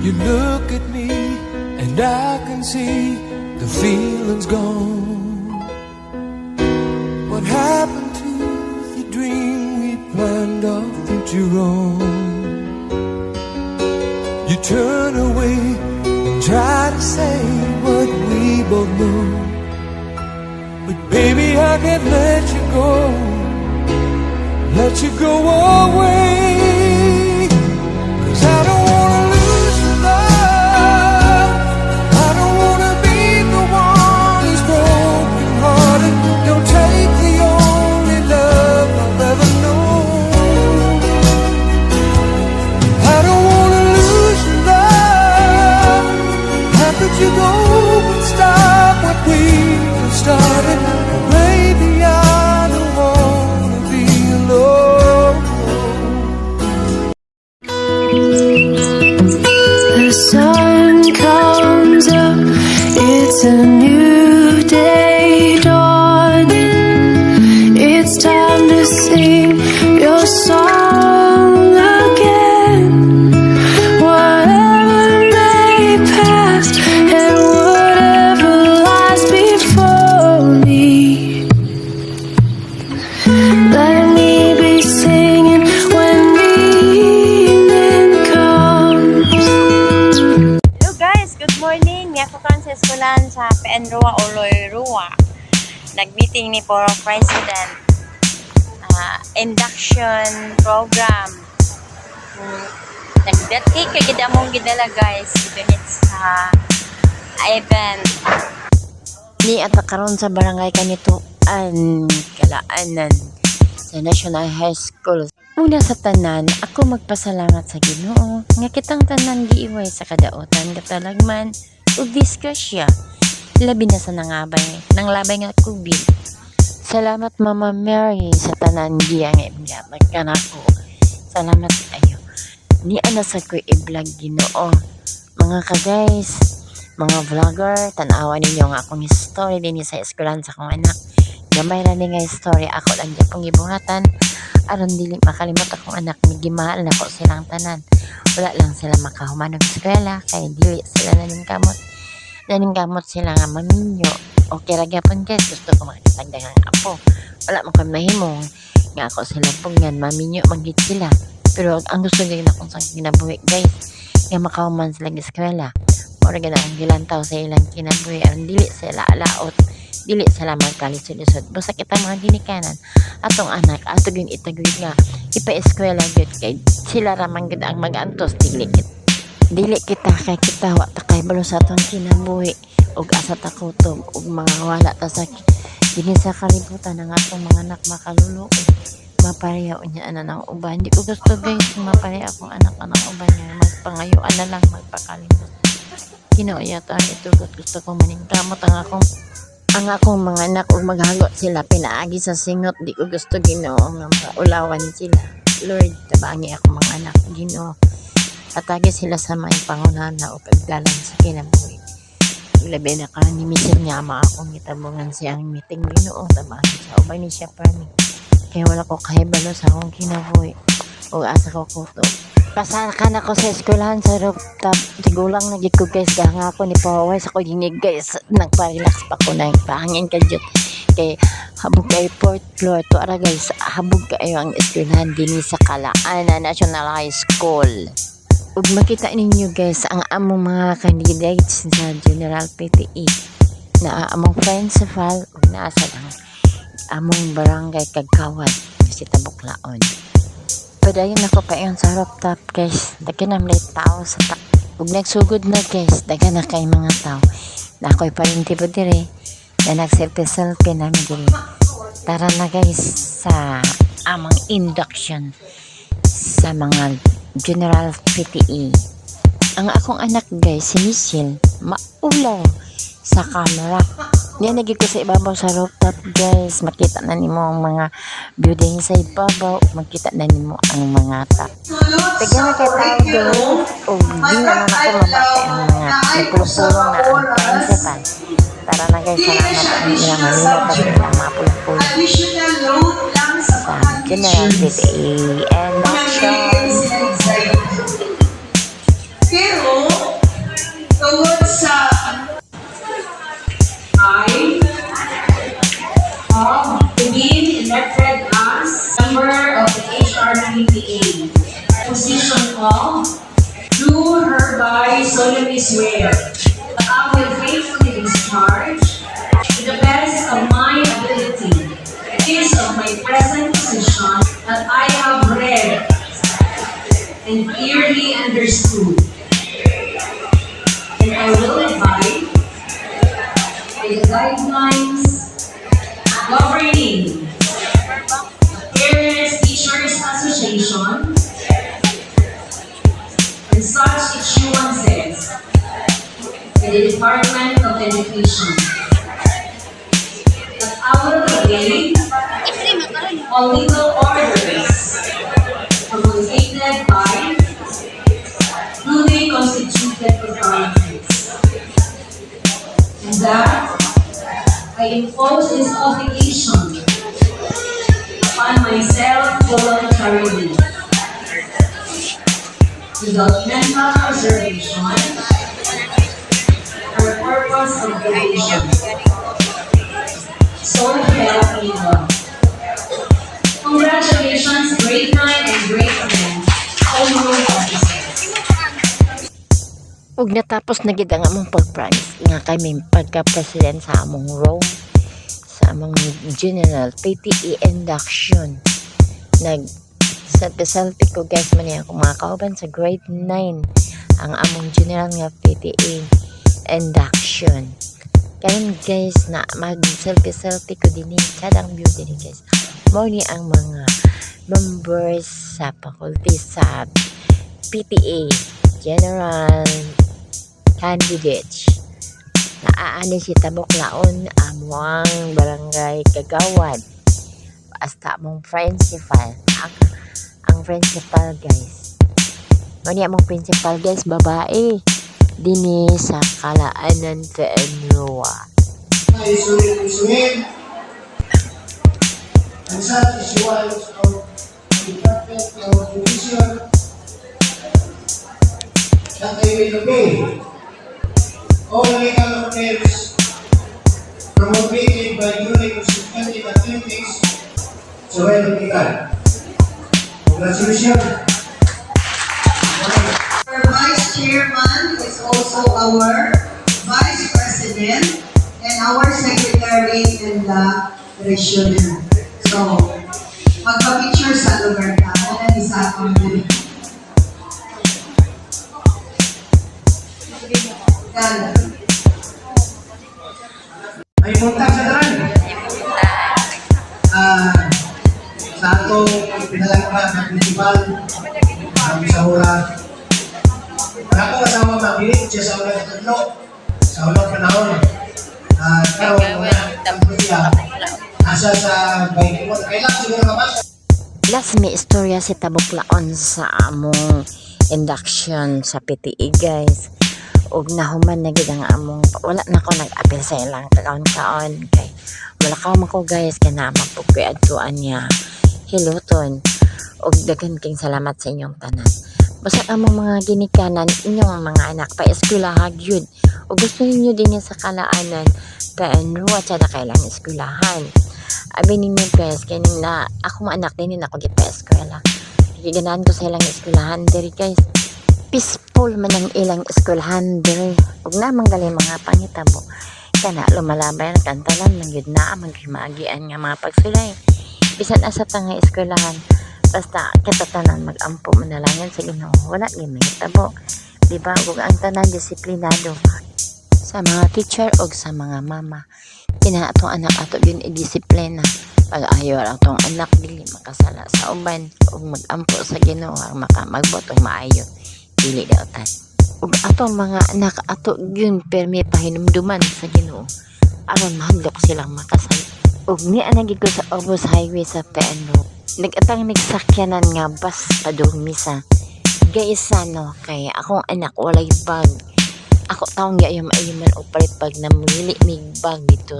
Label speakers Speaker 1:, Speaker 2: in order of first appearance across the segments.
Speaker 1: You look at me and I can see the feeling's gone. What happened to the dream we planned our future on? You turn away and try to say what we both know, but baby, I can't let you go, let you go away. 'Cause I don't wanna lose your love, I don't wanna be the one who's broken hearted. Don't take the only love I've ever known. I don't wanna lose your love. How could you go and stop what we started? Maybe I don't wanna be alone.
Speaker 2: The sun comes up, it's a new day dawning. It's time to sing your song again. Whatever may pass and whatever lies before me, let me be singing when the evening comes.
Speaker 3: Hello guys, good morning. Ako kan sa eskwelahan sa PN Rua o Loy Rua. Nag-meeting ni Poro President. Induction program. Nag-cake kagid among gidala guys. Ganit sa event. Ni ata karon sa barangay kanito an kalaanan sa National High School. Una sa tanan, ako magpasalamat sa Ginoo nga kitang tanan giiway sa kadaotan katalagman ug disgrasya, labi na sa nanglabay nga COVID. Salamat Mama Mary sa tanan giya nga ibiyatag kanako. Salamat ayo. Ni ana sa ko i-vlog Ginoo. Mga ka-guys, mga vlogger, tan-awan ninyo nga akong story din sa eskwelahan sa akong anak. Gamay ra ni nga story ako lang gyapon gibuhatan aron dili makalimot akong anak, migimahal na ko silang tanan. Wala lang sila makahuman og eskwela kay dili sila naningkamot sila nga maminyo. Okay ra gyapon guys, gusto ko makitagdag ang apo. Wala man ko mahimo nga ako sila pugnan maminyo magit sila. Pero ang gusto gyud akong sa kinabuhi guys, nga makahuman sila og eskwela. Ora gyud ang gilantaw sa ilang kinabuhi aron dili sila alaot, dili sila magkalisod-lisod. Busa kita mga ginikanan atong anak ato gyud itaguyod nga ipa-eskwela gyud kay sila ra man gyud ang mag-antos, dili kita kay kita wa ta kay balo sa atong kinabuhi ug asa ta kutob ug mga wala ta sa dinhi sa kalibutan ang atong mga anak makaluluoy mapareha unya ana nang uban. Di ko gusto guys mapareha akong anak-anak uban nga magpangayuan na lang magpakalimot. Kinauya ta itugot, gusto ko maningkamot ang akong mga anak ug maghagot sila pinaagi sa singot. Di ko gusto Ginoo nga maulawan sila. Lord, tabangi ako mga anak Ginoo. Atagi sila sa may pangunana o kagdalan sa kinabuhi. Labi na ka ni Misir niya ama akong gitabungan siyang meeting Ginoo. Tabangi siya. Ubay ni siya pa ni. Kaya wala ko kahibalo sa akong kinabuhi. O asa ko kuto. Pasakan ako sa eskwelahan sa rooftop. Tigulang nagit ko guys. Gahanga ako ni Pawaway sa ko dinig guys. Nagpa-relax pa ko na. Pahangin ka dyan. Kay habog kayo 4th floor. To ara guys. Habog kayo ang eskwelahan din sa Kalaanan National High School. Ug makita ninyo guys ang among mga candidates sa General PTE na among principal ug naasa ang among barangay Kagkawad si Tabuklaon. Padayon ako payon sa rooftop guys. Daghan na tao sa ug nagsugod na guys. Daghan na kay mga tao. Na ako'y parinti po dire na nagselfie namin dire. Tara na guys sa among induction sa mga General PTE. Ang akong anak guys, si Michelle, maulaw sa camera. Yan, nagig ko sa ibabaw sa rooftop guys. Makita na nimo ang mga building sa ibabaw. Makita na nimo ang mga tap. Tagay na kay tao doon. O di na ako mabate ang mga nagpulong-pulong na ang principal. Tara na guys, salamat ang ilang malinot at ilang mga pulong-pulong sa General PTE and action.
Speaker 4: Pero all, do hereby solemnly swear that I will faithfully discharge to the best of my ability the duties of my present position that I have read and clearly understood. And I will abide by the guidelines governing the Parents Teachers Association and such issuances in the Department of Education. That I will obey all legal orders promulgated by duly constituted authorities. And that I impose this obligation upon myself voluntarily, without mental reservation or purpose of evasion. So help me God. Congratulations, grade 9 and grade 10, all new officers.
Speaker 3: Ug natapos na gid ang among pag-promise nga kami pagka-president sa among Rome, sa among general PTE induction. Selfie ko guys man yan kung mga kauban sa grade 9 ang among general nga PTE induction. Karon guys na mag selfie ko din kadang beauty din guys. Mao ni ang mga members sa faculty sa PTA general candidates. Naaani si Tabuklaon among barangay Kagawad. Hasta among principal. Ang principal guys. Mao ni among principal guys babae. Dini sa Kalaanan Tenroa.
Speaker 5: Ay isuhin ang sa issuance of Department of Education that they will obey all legal orders promulgated by duly constituted authorities so well as legal. Congratulations.
Speaker 6: Our Vice Chairman is also our Vice President and our Secretary in the Treasurer. So, magpa-picture sa lugar ka. Ano na isa akong dili. Ganda.
Speaker 5: Ay buntag sa tanan. Sa atong pinalangka sa principal sa ura. Ako kasama mabilit siya sa ulang tatlo. Sa ulang panahon. Karoon siya. Asa sa bahay ko. Kailan siguro mabasa.
Speaker 3: Last may istorya si Tabuklaon sa among induction sa PTE guys. Og nahuman na gid ang among wala na ko nag-appeal sa ilang kaon-kaon kay wala ka man ko guys kay na mapugay adtuan niya hiluton. Og daghan king salamat sa inyong tanan. Basta among mga ginikanan inyong mga anak pa eskwelahan gyud. O gusto ninyo din sa Kalaanan Tenroa at na kailang eskwelahan. Abi ninyo guys kay na ako mga anak din ako gi pa eskwela. Giganahan ko sa ilang eskwelahan diri guys. Peaceful man ang ilang eskwelahan diri. Ug na manggali mga pangitabo. Kana lumalabay na kantalan man gyud na magimagian nga mga pagsulay. Bisan asa ta nga eskwelahan. Basta katatanan mag-ampo manalangin sa Ginoo. Wala gyud mahitabo. Diba? Ug ang tanan disiplinado sa mga teacher o sa mga mama. Kina atong anak ato yun i-disiplina. Pag-ayo atong anak dili makasala sa uban ug mag-ampo sa Ginoo makamagbuot og maayo. Dili daotan. Ug atong mga anak ato yun permi pahinumduman sa Ginoo aron mahadlok silang makasala. Ug niya nagig ko sa Obos Highway sa Tenroa. Nagatang nagsakyanan nga bus padung misa. Gaisa no kay akong anak walay bag. Ako taong gayam-ayaman o pag namili mig bag dito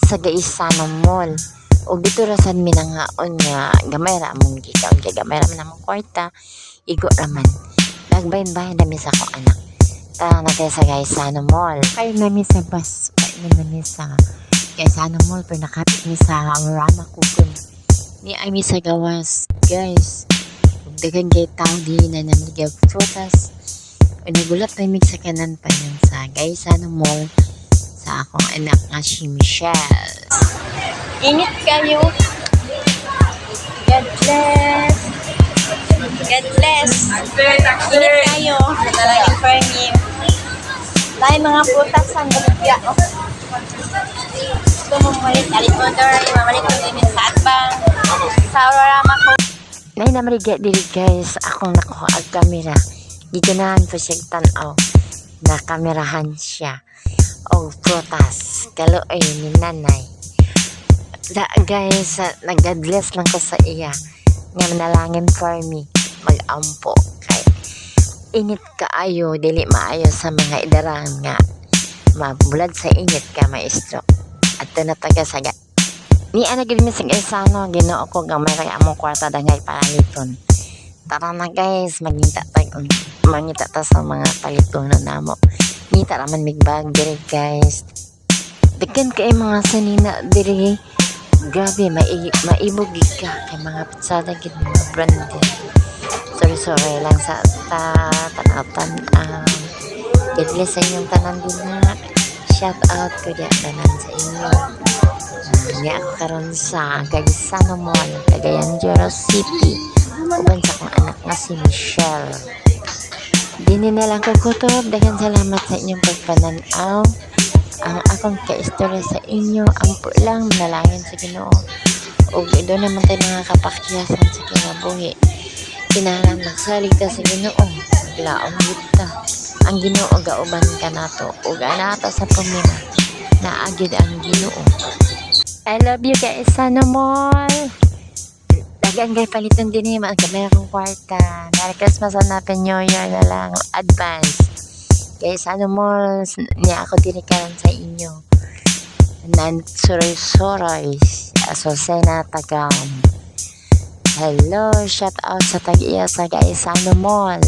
Speaker 3: sa Gaisano Mall. O dito rasan minangaon nga gamay ra mong gikaw kay gamay ra man among kwarta. Igo raman. Nagbayan-bayan nami sa akong anak. Tara na tayo sa Gaisano Mall. Kayo nami sa bus. Kayo nami sa Gaisano Mall pero nakapit mi sa Rama Kukun. Ni ay mi sa gawas guys. ug daghang kay tao di na namigay og prutas. Ug nagulat na mig sa kanan pa yun sa Gaisano Mall sa akong anak nga si Michelle. Init kayo. God bless. God bless. Init kayo. Natalagin for me. Dahil mga prutas ang gulupya. Gusto mong malit alit motor, mamalik ko din sa atbang. Sa Aurorama ko. Nay namariga dili guys, akong nakuha ang kamera. Giganahan po siya tanaw. Nakamerahan siya. O prutas. Kaloy ni nanay. Da guys, nag-bless lang ko sa iya. Nga manalangin for me. Mag-ampo. Kay init kaayo, dili maayo sa mga idarang nga. Mabulad sa init ka, maestro. At tinataga sa ni ana gid mi sa Gaisano, Ginoo ko nga may kaya among kwarta dangay paliton. Tara na guys, mangita ta sa mga paliton na namo. Ngita raman migbag diri guys. Daghan kay mga sanina diri. Grabe, maibog ka kay mga pitsada gid mga branded. Sorry lang sa tanatan. God bless sa inyong tanan din na. Shout out ko diya tanan sa inyo. Nga ako karon sa Gaisano Mall, Cagayan de Oro City. Uban sa akong anak nga si Michelle. Dini na lang ko kutob. Daghang salamat sa inyong pagpananaw. Ang akong kaistorya sa inyo, ampo lang manalangin sa Ginoo. Ug doon naman tayo mga kapakyasan sa kinabuhi. Kinahanglan magsalig ta sa Ginoo. Laong kita. Ang Ginoo gauban ka nato. Ug anata sa pamina. Naagid ang Ginoo. I love you guys, Gaisano Mall. Dagan kay palitan din mga kamera kong kwarta. Merry Christmas and Happy New Year na lang. Advance. Gaisano Mall, niya ako dinikaran sa inyo. Suroy-suroy. Asusena Tagam. Hello, shout out sa tag-iya sa Gaisano Mall.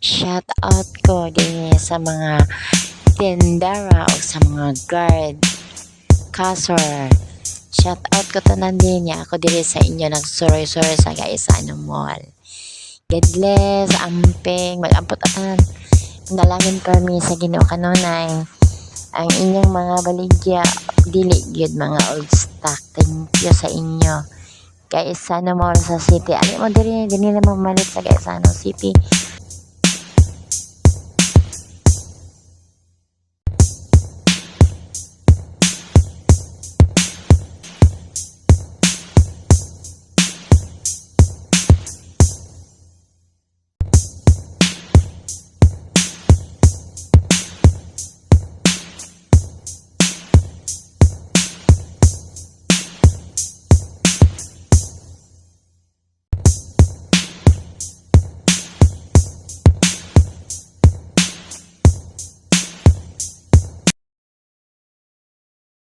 Speaker 3: Shout out ko din sa mga tindera o sa mga guard. Casor. Shout out ko tanan din niya. Ako diri sa inyo nagsuroy-suroy sa Gaisano Mall. God bless, amping, mag-ampot-atan. Nalangin kami sa Ginoo kanunay. Ang inyong mga baligya, dili gyud mga old stock. Thank you sa inyo. Gaisano Mall sa City. Ali mo diri na mamalit sa Gaisano City.